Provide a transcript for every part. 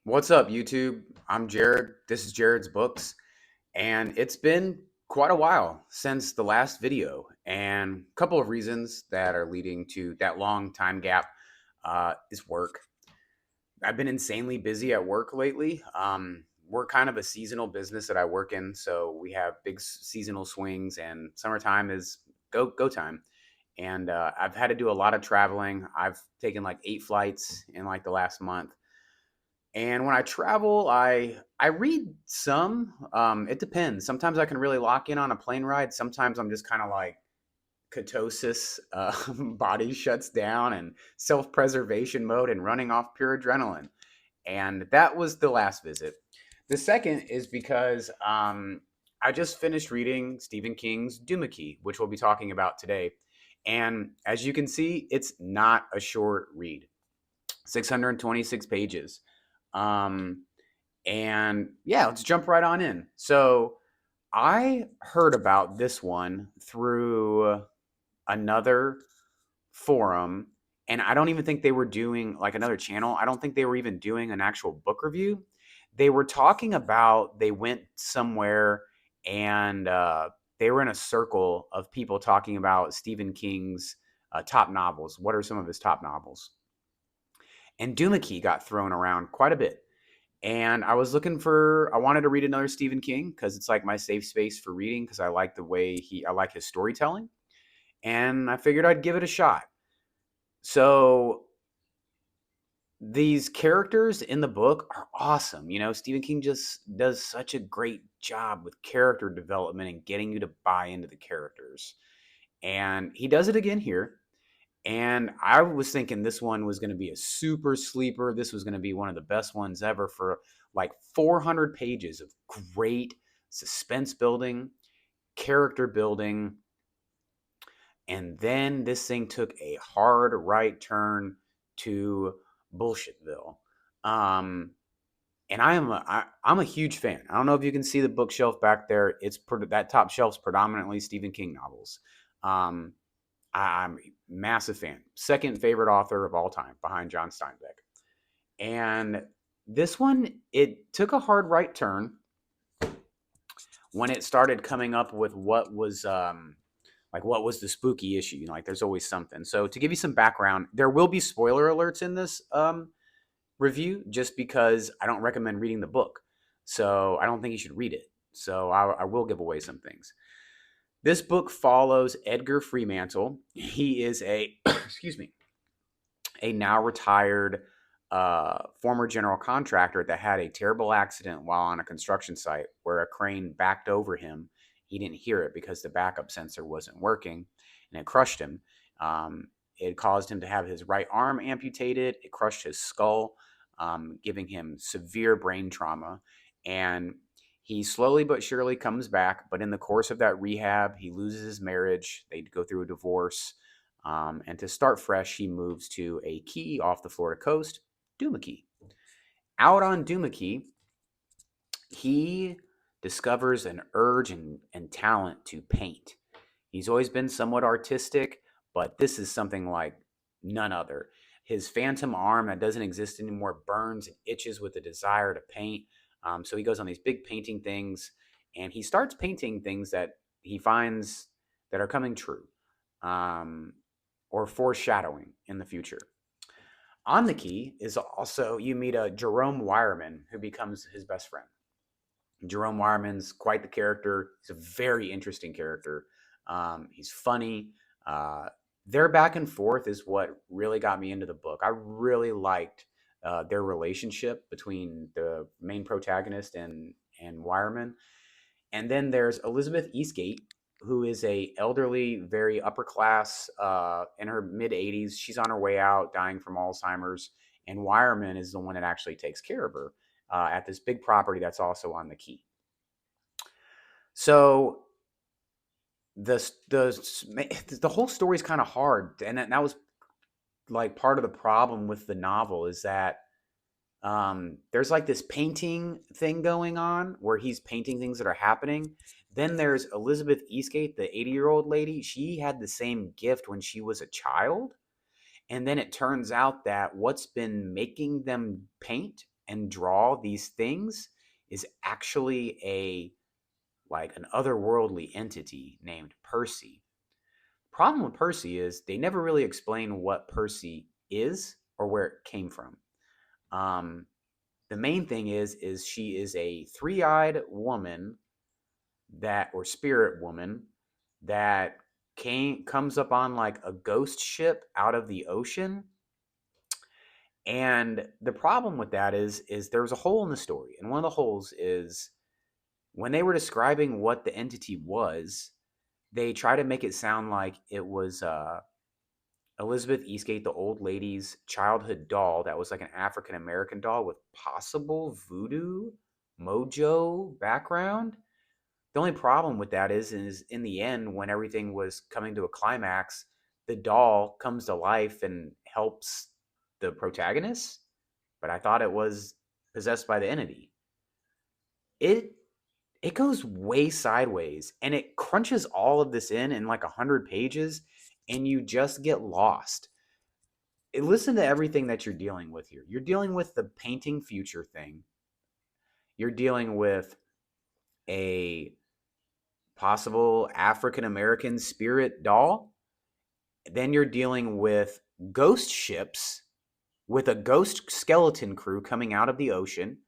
What's up, YouTube? I'm Jared. This is Jared's Books, and it's been quite a while since the last video, and a couple of reasons that are leading to that long time gap is work. I've been insanely busy at work lately. We're kind of a seasonal business that I work in, so we have big seasonal swings, and summertime is go time. And I've had to do a lot of traveling. I've taken like 8 flights in like the last month, and when I travel, I read some. It depends. Sometimes I can really lock in on a plane ride. Sometimes I'm just kind of like ketosis, body shuts down, and self preservation mode, and running off pure adrenaline. And that was the last visit. The second is because I just finished reading Stephen King's Duma Key, which we'll be talking about today. And as you can see, it's not a short read. 626 pages. Um, and yeah, let's jump right on in. So I heard about this one through another forum, and I don't even think they were doing like another channel. I don't think they were even doing an actual book review. They were talking about they went somewhere and they were in a circle of people talking about Stephen King's top novels. What are some of his top novels? And Duma Key got thrown around quite a bit. And I wanted to read another Stephen King because it's like my safe space for reading because I like the way I like his storytelling. And I figured I'd give it a shot. So these characters in the book are awesome. You know, Stephen King just does such a great job with character development and getting you to buy into the characters. And he does it again here. And I was thinking this one was going to be a super sleeper. This was going to be one of the best ones ever for like 400 pages of great suspense building, character building. And then this thing took a hard right turn to Bullshitville. Um, and I'm a huge fan. I don't know if you can see the bookshelf back there. That top shelf's predominantly Stephen King novels. Um, I'm a massive fan. Second favorite author of all time behind John Steinbeck. And this one, it took a hard right turn when it started coming up with what was the spooky issue. You know, like there's always something. So to give you some background, there will be spoiler alerts in this review just because I don't recommend reading the book. So I don't think you should read it. So I will give away some things. This book follows Edgar Fremantle. He is a excuse me, a now retired former general contractor that had a terrible accident while on a construction site where a crane backed over him. He didn't hear it because the backup sensor wasn't working, and it crushed him. It caused him to have his right arm amputated. It crushed his skull, giving him severe brain trauma. And he slowly but surely comes back. But in the course of that rehab, he loses his marriage. They go through a divorce. And to start fresh, he moves to a key off the Florida coast, Duma Key. Out on Duma Key, he discovers an urge and talent to paint. He's always been somewhat artistic, but this is something like none other. His phantom arm that doesn't exist anymore burns and itches with the desire to paint. So he goes on these big painting things, and he starts painting things that he finds that are coming true, um, or foreshadowing in the future. On the key is also you meet a Jerome Wireman who becomes his best friend. Jerome Wireman's quite the character. He's a very interesting character. He's funny. Uh, their back and forth is what really got me into the book. I really liked their relationship between the main protagonist and Wireman. And then there's Elizabeth Eastgate, who is a elderly, very upper class, in her mid 80s. She's on her way out, dying from Alzheimer's, and Wireman is the one that actually takes care of her at this big property that's also on the key. So the whole story is kind of hard, and that was like part of the problem with the novel is that there's like this painting thing going on where he's painting things that are happening. Then there's Elizabeth Eastgate, the 80-year-old lady. She had the same gift when she was a child. And then it turns out that what's been making them paint and draw these things is actually a like an otherworldly entity named Percy. Problem with Percy is they never really explain what Percy is or where it came from. Um, the main thing is she is a three-eyed woman that or spirit woman that comes up on like a ghost ship out of the ocean. And the problem with that is there's a hole in the story, and one of the holes is when they were describing what the entity was, they try to make it sound like it was Elizabeth Eastgate, the old lady's childhood doll that was like an African American doll with possible voodoo mojo background. The only problem with that is in the end, when everything was coming to a climax, the doll comes to life and helps the protagonist. But I thought it was possessed by the entity. It it goes way sideways and it crunches all of this in like 100 pages, and you just get lost. Listen to everything that you're dealing with here. You're dealing with the painting future thing. You're dealing with a possible African American spirit doll. Then you're dealing with ghost ships with a ghost skeleton crew coming out of the ocean,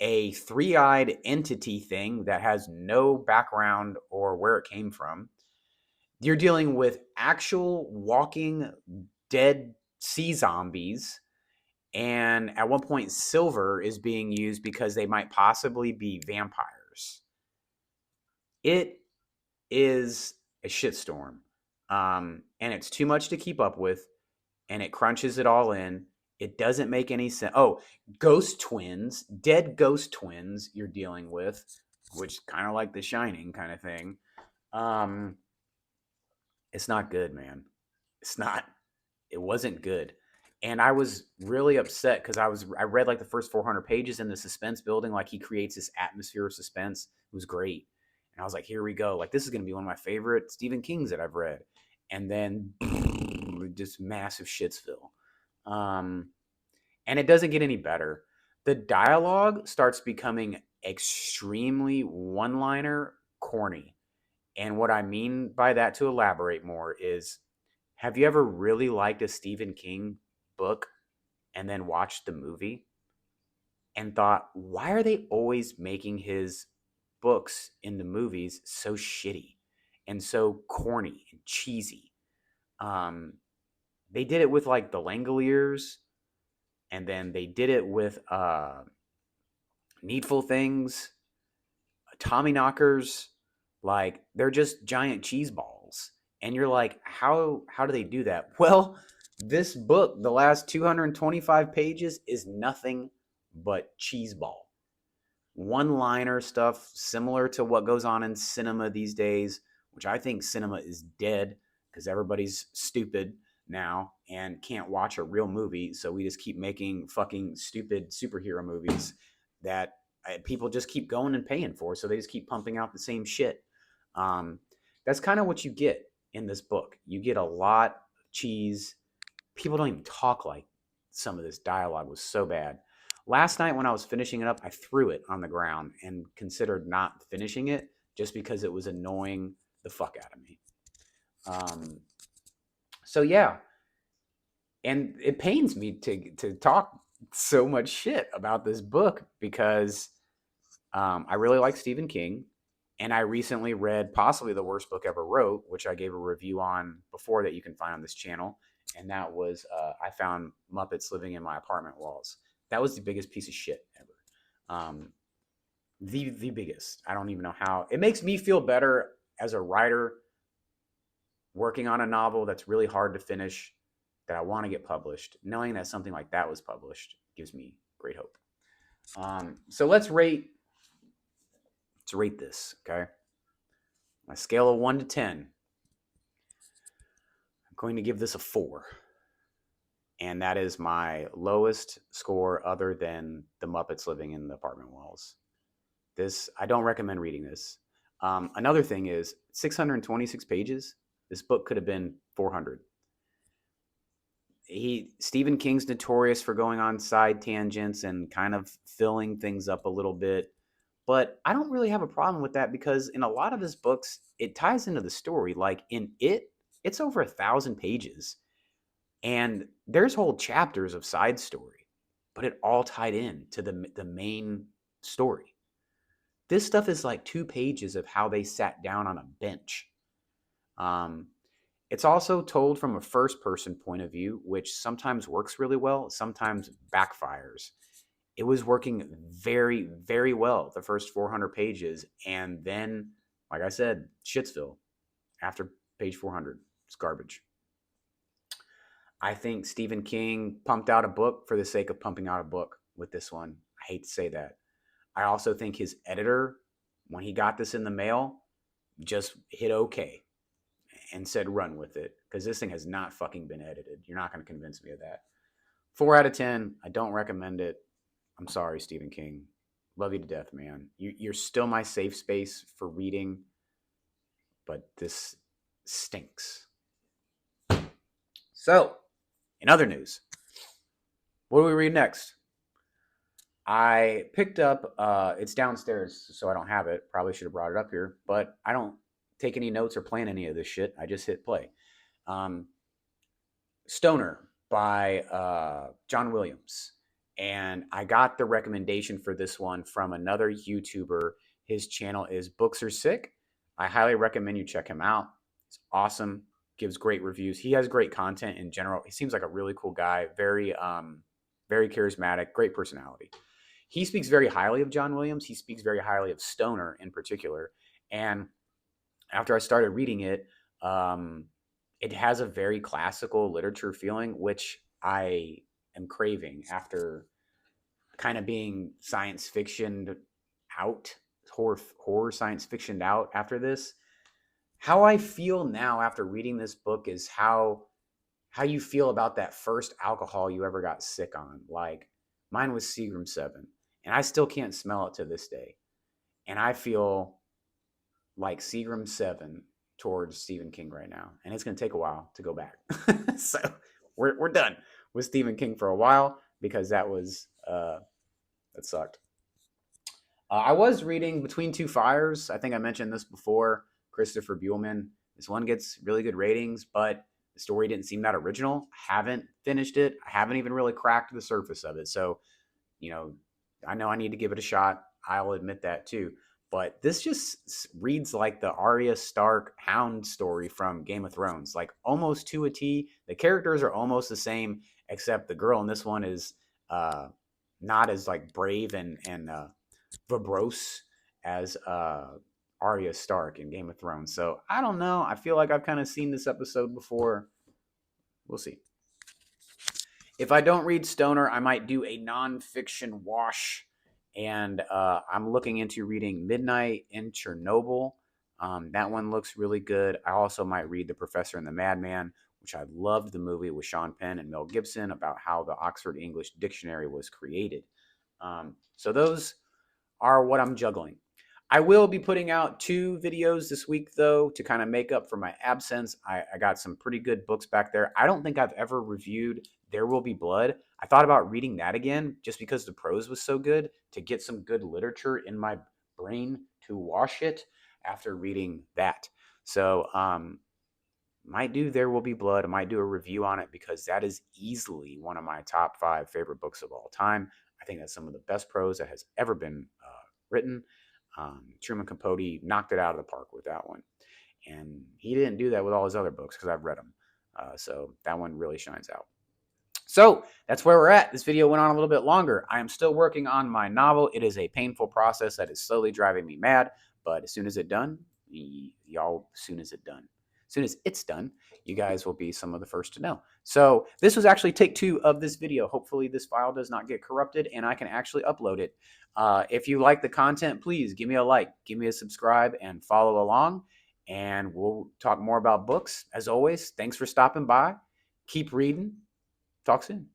a three-eyed entity thing that has no background or where it came from. You're dealing with actual walking dead sea zombies, and at one point silver is being used because they might possibly be vampires. It is a shitstorm, and it's too much to keep up with, and it crunches it all in. It doesn't make any sense. Oh, ghost twins, dead ghost twins you're dealing with, which kind of like The Shining kind of thing. um it's not good, man. It's not. It wasn't good. And I was really upset because I read like the first 400 pages in the suspense building. Like he creates this atmosphere of suspense. It was great. And I was like, here we go. Like this is going to be one of my favorite Stephen Kings that I've read. And then just massive shitsville. Um, and it doesn't get any better. The dialogue starts becoming extremely one-liner corny. And what I mean by that, to elaborate more, is have you ever really liked a Stephen King book and then watched the movie and thought, why are they always making his books in the movies so shitty and so corny and cheesy? Um, they did it with like the Langoliers, and then they did it with Needful Things, Tommy Knockers. Like they're just giant cheese balls, and you're like, how do they do that? Well, this book, the last 225 pages, is nothing but cheese ball one liner stuff similar to what goes on in cinema these days, which I think cinema is dead because everybody's stupid now and can't watch a real movie. So we just keep making fucking stupid superhero movies that people just keep going and paying for. So they just keep pumping out the same shit. Um, that's kind of what you get in this book. You get a lot of cheese. People don't even talk like some of this dialogue was so bad. Last night when I was finishing it up, I threw it on the ground and considered not finishing it just because it was annoying the fuck out of me. Um, so yeah, and it pains me to talk so much shit about this book because I really like Stephen King, and I recently read possibly the worst book ever wrote, which I gave a review on before that you can find on this channel, and that was I found Muppets Living in My Apartment Walls. That was the biggest piece of shit ever. Um, the biggest. I don't even know how. It makes me feel better as a writer working on a novel that's really hard to finish that I want to get published. Knowing that something like that was published gives me great hope. So let's rate this, okay? On a scale of 1 to 10, I'm going to give this a 4. And that is my lowest score other than The Muppets Living in the Apartment Walls. This, I don't recommend reading this. Another thing is 626 pages. This book could have been 400. Stephen King's notorious for going on side tangents and kind of filling things up a little bit. But I don't really have a problem with that because in a lot of his books, it ties into the story. Like in it's over 1,000 pages. And there's whole chapters of side story, but it all tied in to the main story. This stuff is like 2 pages of how they sat down on a bench. Um, it's also told from a first person point of view, which sometimes works really well, sometimes backfires. It was working very, very well the first 400 pages. And then, like I said, Shitsville after page 400. It's garbage. I think Stephen King pumped out a book for the sake of pumping out a book with this one. I hate to say that. I also think his editor, when he got this in the mail, just hit okay and said run with it because this thing has not fucking been edited. You're not going to convince me of that. 4 out of 10. I don't recommend it. I'm sorry, Stephen King. Love you to death, man. You're still my safe space for reading, but this stinks. So, in other news, what do we read next? I picked up, it's downstairs, so I don't have it. Probably should have brought it up here, but I don't take any notes or plan any of this shit. I just hit play. Stoner by John Williams. And I got the recommendation for this one from another YouTuber. His channel is Books Are Sick. I highly recommend you check him out. It's awesome. Gives great reviews. He has great content in general. He seems like a really cool guy. Very charismatic, great personality. He speaks very highly of John Williams. He speaks very highly of Stoner in particular. And after I started reading it, it has a very classical literature feeling, which I am craving after kind of being science fiction out, horror science fiction out after this. How I feel now after reading this book is how you feel about that first alcohol you ever got sick on. Like mine was Seagram 7, and I still can't smell it to this day. And I feel like Seagram 7 towards Stephen King right now, and it's going to take a while to go back. So we're done with Stephen King for a while because that sucked. I was reading Between Two Fires. I think I mentioned this before. Christopher Buehlman. This one gets really good ratings, but the story didn't seem that original. I haven't finished it. I haven't even really cracked the surface of it. So, I know I need to give it a shot. I'll admit that too. But this just reads like the Arya Stark Hound story from Game of Thrones, like almost to a T. The characters are almost the same, except the girl in this one is not as like brave and verbose as Arya Stark in Game of Thrones. So I don't know. I feel like I've kind of seen this episode before. We'll see. If I don't read Stoner, I might do a nonfiction wash. And I'm looking into reading Midnight in Chernobyl. That one looks really good. I also might read The Professor and the Madman, which I loved the movie with Sean Penn and Mel Gibson about how the Oxford English Dictionary was created. So those are what I'm juggling. I will be putting out 2 videos this week, though, to kind of make up for my absence. I got some pretty good books back there. I don't think I've ever reviewed There Will Be Blood. I thought about reading that again just because the prose was so good to get some good literature in my brain to wash it after reading that. So, might do There Will Be Blood. I might do a review on it because that is easily one of my top 5 favorite books of all time. I think that's some of the best prose that has ever been written. Truman Capote knocked it out of the park with that one. And he didn't do that with all his other books because I've read them. So that one really shines out. So that's where we're at. This video went on a little bit longer. I am still working on my novel. It is a painful process that is slowly driving me mad. But as soon as it's done, as soon as it's done, you guys will be some of the first to know. So this was actually take 2 of this video. Hopefully this file does not get corrupted and I can actually upload it. If you like the content, please give me a like, give me a subscribe, and follow along. And we'll talk more about books. As always, thanks for stopping by. Keep reading. Talk soon.